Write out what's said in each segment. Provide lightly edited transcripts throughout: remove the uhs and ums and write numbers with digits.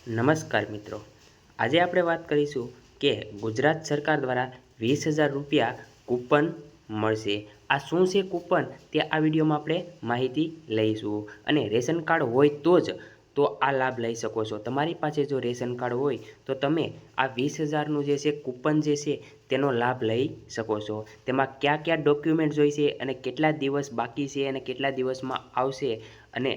નમસ્કાર મિત્રો, આજે આપણે વાત કરીશું કે ગુજરાત સરકાર દ્વારા 20,000 રૂપિયા કૂપન મળશે। આ શું છે કૂપન તે આ વિડીયોમાં આપણે માહિતી લઈશું। અને રેશન કાર્ડ હોય તો આ લાભ લઈ શકો છો। તમારી પાસે જો રેશન કાર્ડ હોય તો તમે આ 20,000નું જે છે કૂપન જે છે તેનો લાભ લઈ શકો છો। તેમાં કયા કયા ડોક્યુમેન્ટ જોઈશે અને કેટલા દિવસ બાકી છે અને કેટલા દિવસમાં આવશે અને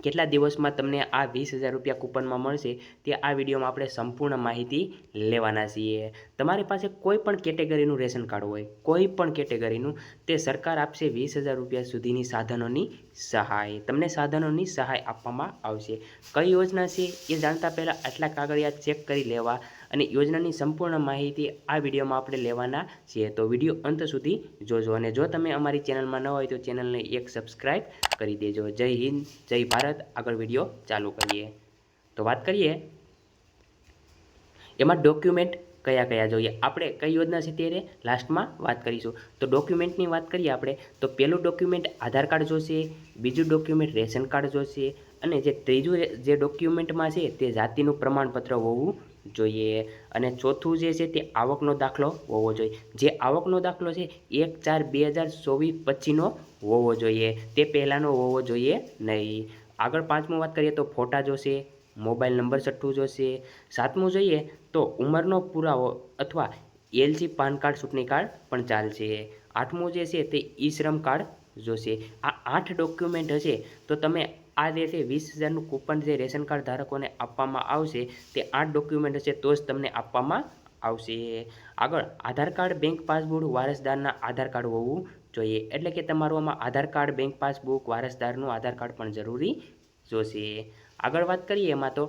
કેટલા દિવસમાં તમને આ 20,000 રૂપિયા કૂપનમાં મળશે તે આ વિડીયોમાં આપણે સંપૂર્ણ માહિતી લેવાના છીએ। તમારી પાસે કોઈ પણ કેટેગરીનું રેશન કાર્ડ હોય, કોઈ પણ કેટેગરીનું, તે સરકાર આપશે 20,000 રૂપિયા સુધીની સાધનોની સહાય। તમને સાધનોની સહાય આપવામાં આવશે। કઈ યોજના છે એ જાણતા પહેલાં આટલા કાગળિયા ચેક કરી લેવા અને યોજનાની સંપૂર્ણ માહિતી આ વિડીયોમાં આપણે લેવાના છીએ। તો વિડીયો અંત સુધી જોજો અને જો તમે અમારી ચેનલમાં ન હોય તો ચેનલને એક સબસ્ક્રાઈબ કરી દેજો। જય હિન્દ, જય ભારત। આગળ વિડીયો ચાલુ કરીએ તો વાત કરીએ એમાં ડોક્યુમેન્ટ કયા કયા જોઈએ, આપણે કઈ યોજના છે ત્યારે લાસ્ટમાં વાત કરીશું। તો ડોક્યુમેન્ટની વાત કરીએ આપણે તો પહેલું ડોક્યુમેન્ટ આધાર કાર્ડ જોશે, બીજું ડોક્યુમેન્ટ રેશન કાર્ડ જોશે અને જે ત્રીજું જે ડોક્યુમેન્ટમાં છે તે જાતિનું પ્રમાણપત્ર હોવું જોઈએ અને ચોથું જે છે તે આવકનો દાખલો હોવો જોઈએ। જે આવકનો દાખલો છે 1/4/2024 પછીનો હોવો જોઈએ, તે પહેલાંનો હોવો જોઈએ નહીં। આગળ પાંચમું વાત કરીએ તો ફોટા જોશે, મોબાઈલ નંબર છઠ્ઠું જોશે, સાતમું જોઈએ તો ઉંમરનો પુરાવો અથવા એલસી પાન કાર્ડ ચૂંટણી કાર્ડ પણ ચાલશે। આઠમું જે છે તે ઈ શ્રમ કાર્ડ જોશે। આ 8 ડોક્યુમેન્ટ હશે તો તમે આ જે છે 20,000નું કૂપન જે રેશન કાર્ડ ધારકોને આપવામાં આવશે તે 8 ડોક્યુમેન્ટ હશે તો જ તમને આપવામાં આવશે। આગળ આધાર કાર્ડ, બેંક પાસબુક, વારસદારના આધાર કાર્ડ હોવું જોઈએ, એટલે કે તમારું આમાં આધાર કાર્ડ, બેંક પાસબુક, વારસદારનું આધાર કાર્ડ પણ જરૂરી જોશે। આગળ વાત કરીએ એમાં તો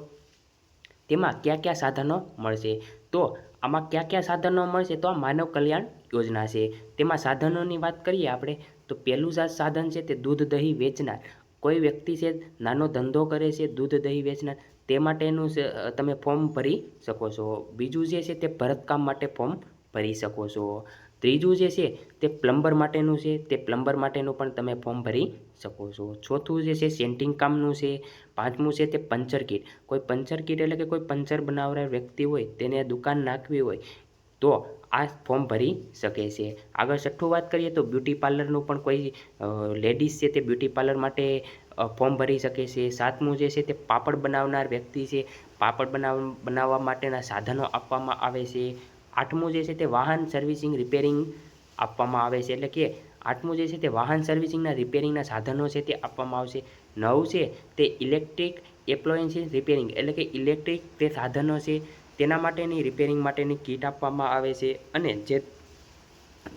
તેમાં કયા કયા સાધનો મળશે, તો આમાં કયા કયા સાધનો મળશે તો આ માનવ કલ્યાણ યોજના છે તેમાં સાધનોની વાત કરીએ આપણે તો પહેલું સાધન છે તે દૂધ દહીં વેચનાર, કોઈ વ્યક્તિ છે નાનો ધંધો કરે છે દૂધ દહીં વેચનાર, તે માટેનું તમે ફોર્મ ભરી શકો છો। બીજું જે છે તે ભરતકામ માટે ફોર્મ ભરી શકો છો। ત્રીજું જે છે તે પ્લમ્બર માટેનું છે, તે પ્લમ્બર માટેનું પણ તમે ફોર્મ ભરી શકો છો। ચોથું જે છે સેન્ટિંગ કામનું છે। પાંચમું છે તે પંચર કીટ, કોઈ પંચર કીટ એટલે કે કોઈ પંચર બનાવનાર વ્યક્તિ હોય તેને દુકાન નાખવી હોય તો આ ફોર્મ ભરી શકે છે। આગળ છઠ્ઠું વાત કરીએ તો બ્યુટી પાર્લરનું પણ કોઈ લેડીઝ છે તે બ્યુટી પાર્લર માટે ફોર્મ ભરી શકે છે। સાતમું જે છે તે પાપડ બનાવનાર વ્યક્તિ છે, પાપડ બનાવવા માટેના સાધનો આપવામાં આવે છે। આઠમું જે છે તે વાહન સર્વિસિંગ રિપેરિંગ આપવામાં આવે છે, એટલે કે આઠમું જે છે તે વાહન સર્વિસિંગના રિપેરિંગના સાધનો છે તે આપવામાં આવશે। 9 છે તે ઇલેક્ટ્રિક એપ્લાયન્સીસ રિપેરિંગ, એટલે કે ઇલેક્ટ્રિક તે સાધનો છે તેના માટેની રિપેરિંગ માટેની કીટ આપવામાં આવે છે। અને જે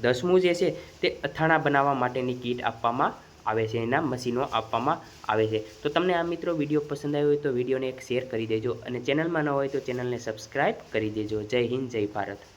10મું જે છે તે અથાણા બનાવવા માટેની કીટ આપવામાં આવે છે, એના મશીનો આપવામાં આવે છે। તો તમને આ મિત્રો વિડીયો પસંદ આવ્યો હોય તો વિડીયોને એક શેર કરી દેજો અને ચેનલમાં ન હોય તો ચેનલને સબસ્ક્રાઈબ કરી દેજો। જય હિન્દ, જય ભારત।